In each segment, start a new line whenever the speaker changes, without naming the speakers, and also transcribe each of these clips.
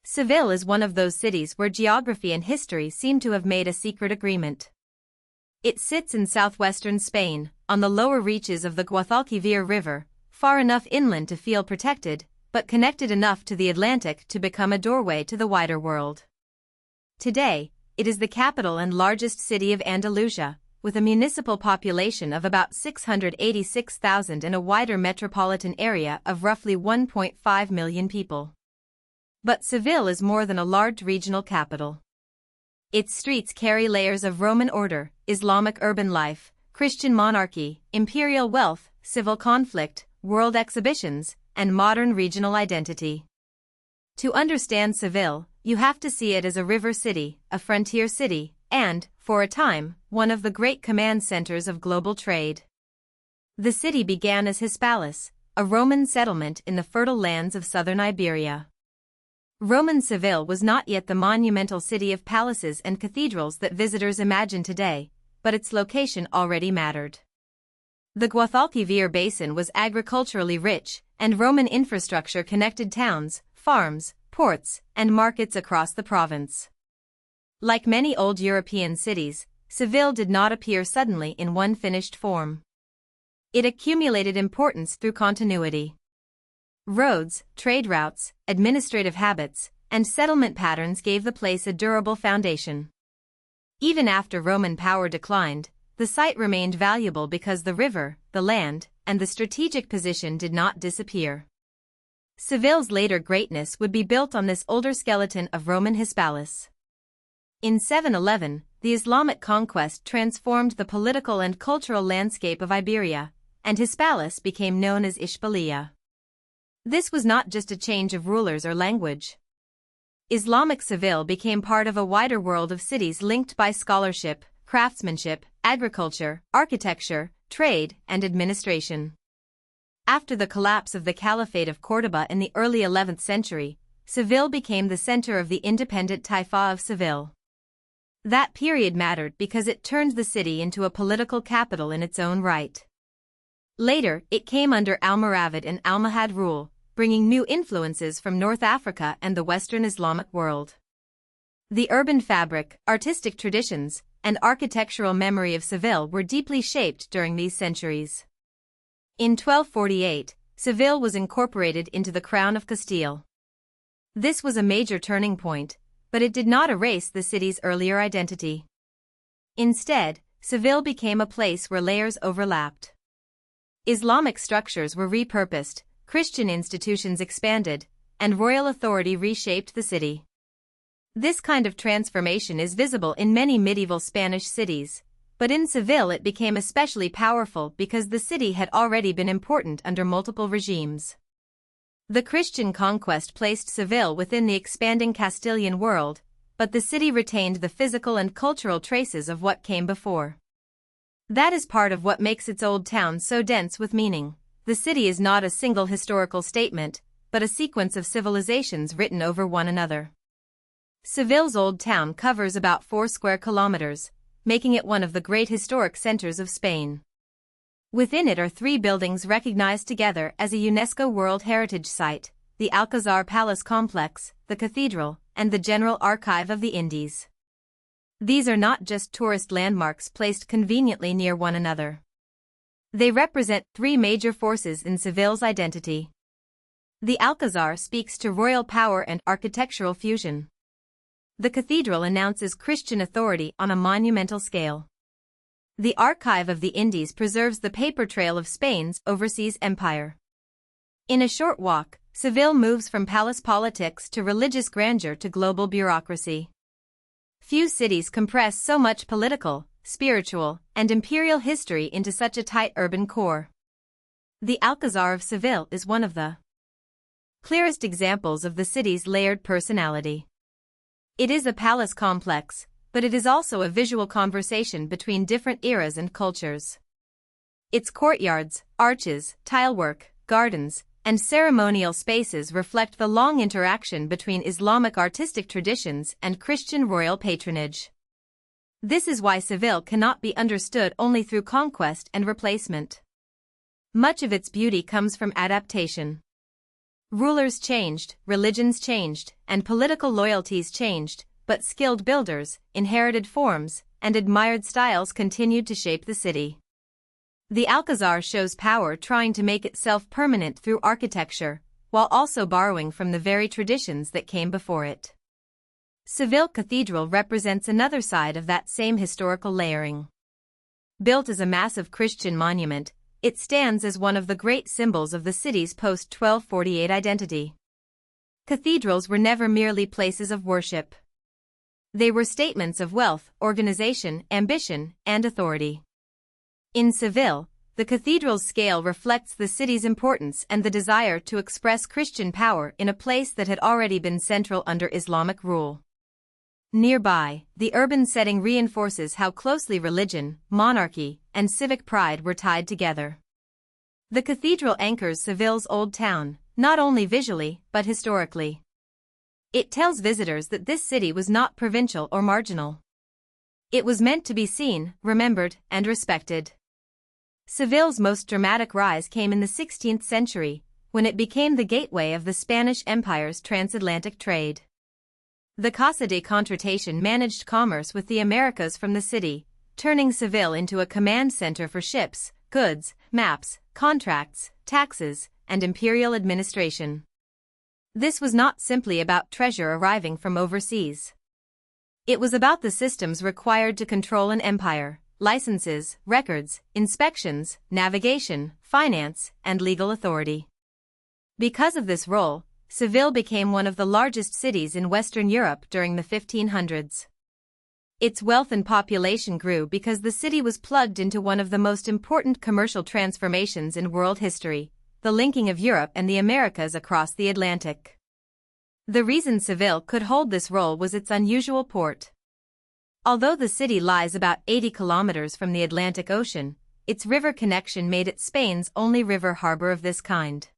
Seville is one of those cities where geography and history seem to have made a secret agreement. It sits in southwestern Spain, on the lower reaches of the Guadalquivir River, far enough inland to feel protected, but connected enough to the Atlantic to become a doorway to the wider world. Today, it is the capital and largest city of Andalusia, with a municipal population of about 686,000 and a wider metropolitan area of roughly 1.5 million people. But Seville is more than a large regional capital. Its streets carry layers of Roman order, Islamic urban life, Christian monarchy, imperial wealth, civil conflict, world exhibitions, and modern regional identity. To understand Seville, you have to see it as a river city, a frontier city, and, for a time, one of the great command centers of global trade. The city began as Hispalis, a Roman settlement in the fertile lands of southern Iberia. Roman Seville was not yet the monumental city of palaces and cathedrals that visitors imagine today, but its location already mattered. The Guadalquivir basin was agriculturally rich, and Roman infrastructure connected towns, farms, ports, and markets across the province. Like many old European cities, Seville did not appear suddenly in one finished form. It accumulated importance through continuity. Roads, trade routes, administrative habits, and settlement patterns gave the place a durable foundation. Even after Roman power declined, the site remained valuable because the river, the land, and the strategic position did not disappear. Seville's later greatness would be built on this older skeleton of Roman Hispalis. In 711, the Islamic conquest transformed the political and cultural landscape of Iberia, and Hispalis became known as Ishbilia. This was not just a change of rulers or language. Islamic Seville became part of a wider world of cities linked by scholarship, craftsmanship, agriculture, architecture, trade, and administration. After the collapse of the Caliphate of Córdoba in the early 11th century, Seville became the center of the independent Taifa of Seville. That period mattered because it turned the city into a political capital in its own right. Later, it came under Almoravid and Almohad rule, bringing new influences from North Africa and the Western Islamic world. The urban fabric, artistic traditions, and architectural memory of Seville were deeply shaped during these centuries. In 1248, Seville was incorporated into the Crown of Castile. This was a major turning point, but it did not erase the city's earlier identity. Instead, Seville became a place where layers overlapped. Islamic structures were repurposed, Christian institutions expanded, and royal authority reshaped the city. This kind of transformation is visible in many medieval Spanish cities, but in Seville it became especially powerful because the city had already been important under multiple regimes. The Christian conquest placed Seville within the expanding Castilian world, but the city retained the physical and cultural traces of what came before. That is part of what makes its old town so dense with meaning. The city is not a single historical statement, but a sequence of civilizations written over one another. Seville's old town covers about 4 square kilometers, making it one of the great historic centers of Spain. Within it are 3 buildings recognized together as a UNESCO World Heritage Site: the Alcazar Palace Complex, the Cathedral, and the General Archive of the Indies. These are not just tourist landmarks placed conveniently near one another. They represent 3 major forces in Seville's identity. The Alcazar speaks to royal power and architectural fusion. The cathedral announces Christian authority on a monumental scale. The Archive of the Indies preserves the paper trail of Spain's overseas empire. In a short walk, Seville moves from palace politics to religious grandeur to global bureaucracy. Few cities compress so much political, spiritual, and imperial history into such a tight urban core. The Alcazar of Seville is one of the clearest examples of the city's layered personality. It is a palace complex, but it is also a visual conversation between different eras and cultures. Its courtyards, arches, tilework, gardens, and ceremonial spaces reflect the long interaction between Islamic artistic traditions and Christian royal patronage. This is why Seville cannot be understood only through conquest and replacement. Much of its beauty comes from adaptation. Rulers changed, religions changed, and political loyalties changed, but skilled builders, inherited forms, and admired styles continued to shape the city. The Alcazar shows power trying to make itself permanent through architecture, while also borrowing from the very traditions that came before it. Seville Cathedral represents another side of that same historical layering. Built as a massive Christian monument, it stands as one of the great symbols of the city's post-1248 identity. Cathedrals were never merely places of worship. They were statements of wealth, organization, ambition, and authority. In Seville, the cathedral's scale reflects the city's importance and the desire to express Christian power in a place that had already been central under Islamic rule. Nearby, the urban setting reinforces how closely religion, monarchy, and civic pride were tied together. The cathedral anchors Seville's old town, not only visually but historically. It tells visitors that this city was not provincial or marginal. It was meant to be seen, remembered, and respected. Seville's most dramatic rise came in the 16th century, when it became the gateway of the Spanish Empire's transatlantic trade. The Casa de Contratación managed commerce with the Americas from the city, turning Seville into a command center for ships, goods, maps, contracts, taxes, and imperial administration. This was not simply about treasure arriving from overseas. It was about the systems required to control an empire: licenses, records, inspections, navigation, finance, and legal authority. Because of this role, Seville became one of the largest cities in Western Europe during the 1500s. Its wealth and population grew because the city was plugged into one of the most important commercial transformations in world history, the linking of Europe and the Americas across the Atlantic. The reason Seville could hold this role was its unusual port. Although the city lies about 80 kilometers from the Atlantic Ocean, its river connection made it Spain's only river harbor of this kind.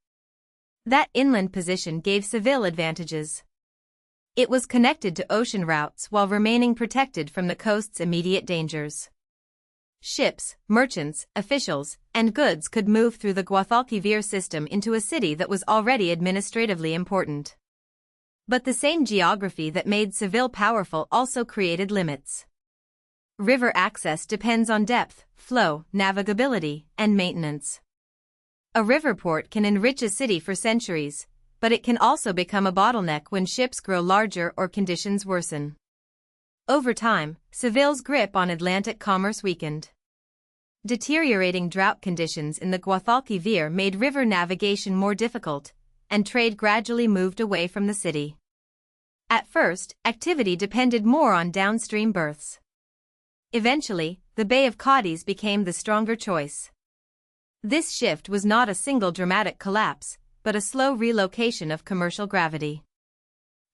That inland position gave Seville advantages. It was connected to ocean routes while remaining protected from the coast's immediate dangers. Ships, merchants, officials, and goods could move through the Guadalquivir system into a city that was already administratively important. But the same geography that made Seville powerful also created limits. River access depends on depth, flow, navigability, and maintenance. A river port can enrich a city for centuries, but it can also become a bottleneck when ships grow larger or conditions worsen. Over time, Seville's grip on Atlantic commerce weakened. Deteriorating drought conditions in the Guadalquivir made river navigation more difficult, and trade gradually moved away from the city. At first, activity depended more on downstream berths. Eventually, the Bay of Cadiz became the stronger choice. This shift was not a single dramatic collapse, but a slow relocation of commercial gravity.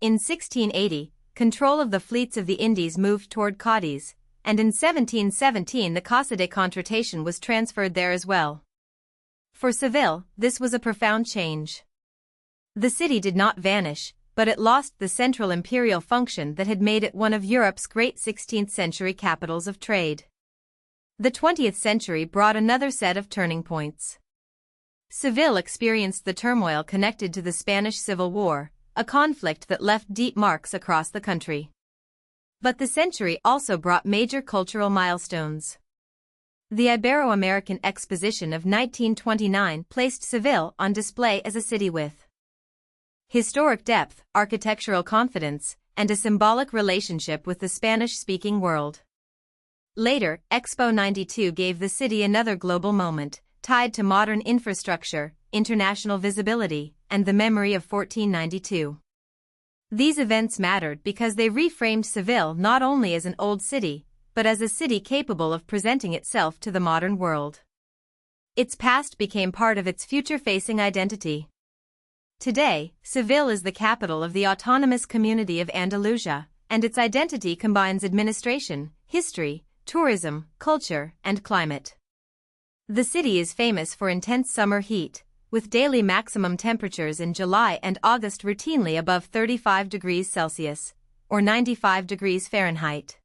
In 1680, control of the fleets of the Indies moved toward Cadiz, and in 1717 the Casa de Contratación was transferred there as well. For Seville, this was a profound change. The city did not vanish, but it lost the central imperial function that had made it one of Europe's great 16th-century capitals of trade. The 20th century brought another set of turning points. Seville experienced the turmoil connected to the Spanish Civil War, a conflict that left deep marks across the country. But the century also brought major cultural milestones. The Ibero-American Exposition of 1929 placed Seville on display as a city with historic depth, architectural confidence, and a symbolic relationship with the Spanish-speaking world. Later, Expo 92 gave the city another global moment, tied to modern infrastructure, international visibility, and the memory of 1492. These events mattered because they reframed Seville not only as an old city, but as a city capable of presenting itself to the modern world. Its past became part of its future-facing identity. Today, Seville is the capital of the autonomous community of Andalusia, and its identity combines administration, history, tourism, culture, and climate. The city is famous for intense summer heat, with daily maximum temperatures in July and August routinely above 35 degrees Celsius, or 95 degrees Fahrenheit.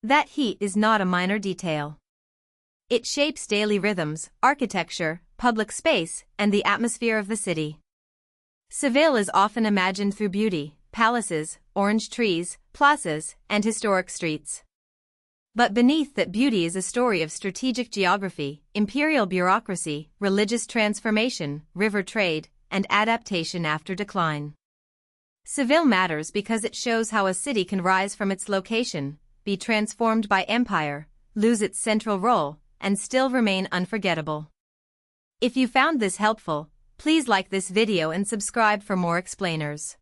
That heat is not a minor detail. It shapes daily rhythms, architecture, public space, and the atmosphere of the city. Seville is often imagined through beauty, palaces, orange trees, plazas, and historic streets. But beneath that beauty is a story of strategic geography, imperial bureaucracy, religious transformation, river trade, and adaptation after decline. Seville matters because it shows how a city can rise from its location, be transformed by empire, lose its central role, and still remain unforgettable. If you found this helpful, please like this video and subscribe for more explainers.